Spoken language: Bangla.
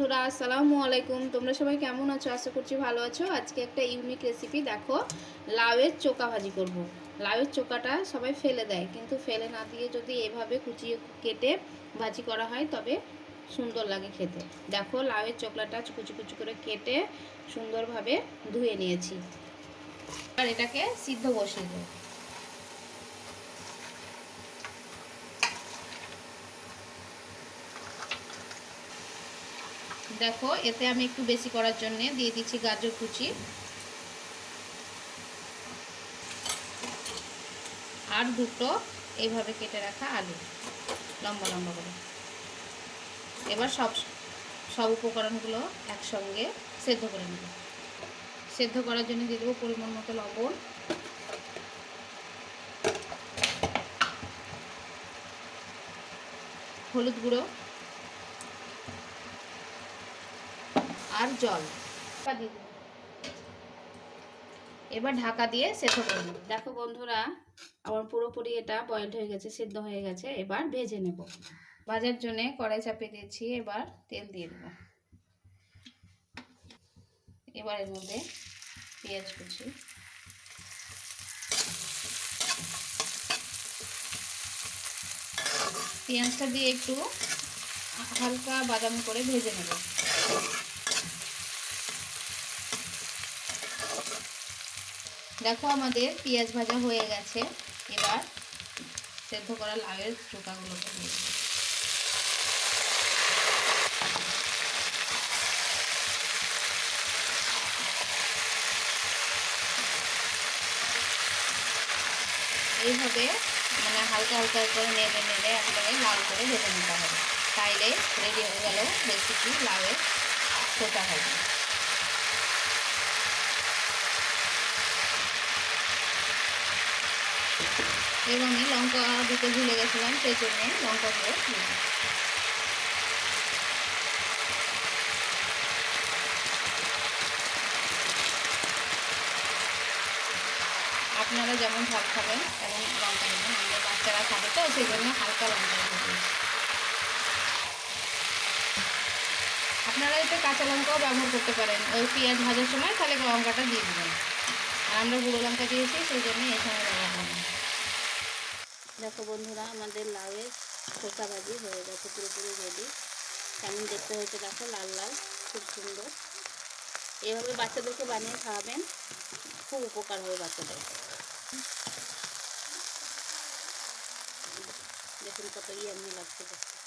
বন্ধুরা, আসসালামু আলাইকুম। তোমরা সবাই কেমন আছো? আশা করছি ভালো আছো। আজকে একটা ইউনিক রেসিপি দেখো, লাউয়ের চোকা ভাজি করব। লাউয়ের চোকাটা সবাই ফেলে দেয়, কিন্তু ফেলে না দিয়ে যদি এভাবে কুচিয়ে কেটে ভাজি করা হয় তবে সুন্দর লাগে খেতে। দেখো, লাউয়ের চোকলাটা কুচি কুচি করে কেটে সুন্দরভাবে ধুয়ে নিয়েছি। আর এটাকে সিদ্ধ বসিয়ে দেবো। দেখো, এতে আমি একটু বেশি করার জন্য দিয়ে দিচ্ছি গাজর কুচি আর দুটো এইভাবে কেটে রাখা আলু লম্বা লম্বা করে। এবার সব উপকরণগুলো একসঙ্গে সেদ্ধ করে নেব। সেদ্ধ করার জন্য দিয়ে দেবো পরিমাণ মতো লবণ, হলুদ গুঁড়ো আর জল দিয়ে দেবো। এবার ঢাকা দিয়ে সেদ্ধ করে নেব। দেখো বন্ধুরা, আমার পুরোপুরি এটা বয়েলড হয়ে গেছে, সেদ্ধ হয়ে গেছে। এবার ভেজে নেব। ভাজার জন্য কড়াই চাপিয়ে দিয়েছি, এবার তেল দিয়ে দেবো। এবার এর মধ্যে পেঁয়াজ কুচি, পেঁয়াজটা দিয়ে একটু হালকা বাদামি করে ভেজে নেব। দেখো, আমাদের পেঁয়াজ ভাজা হয়ে গেছে। এবার সেদ্ধ করা লাউয়ের চোকাগুলোকে দিয়ে দেব। এইভাবে হালকা হালকা করে নেড়ে নেড়ে একবারে লাল করে ভেজে নিতে হবে। তাইলে রেডি হয়ে গেল রেসিপি লাউয়ের চোকা ভাজি। এবং আমি লঙ্কা দিতে ভুলে গেছিলাম, সেই জন্য লঙ্কাগুলো দিয়ে দিই। আপনারা যেমন ঝাল খাবেন তেমন লঙ্কা দেবেন। আমাদের বাচ্চারা খাবে তো, সেই জন্য হালকা লঙ্কা দিয়ে। আপনারা এতে কাঁচা লঙ্কাও ব্যবহার করতে পারেন ওই পেঁয়াজ ভাজার সময়, তাহলে লঙ্কাটা দিয়ে দেবেন। আর আমরা গুঁড়ো লঙ্কা দিয়েছি, সেই জন্য এই সময় ব্যবহার করবেন। দেখো বন্ধুরা, আমাদের লাউয়ের চোকা ভাজি হয়ে গেছে, পুরোপুরি রেডি। কেমন দেখতে হয়েছে দেখো, লাল লাল, খুব সুন্দর। এভাবে বাচ্চাদেরকে বানিয়ে খাওয়াবেন, খুব উপকার হবে বাচ্চাদের। দেখুন কত ইয়াম্মি লাগছে দেখতে।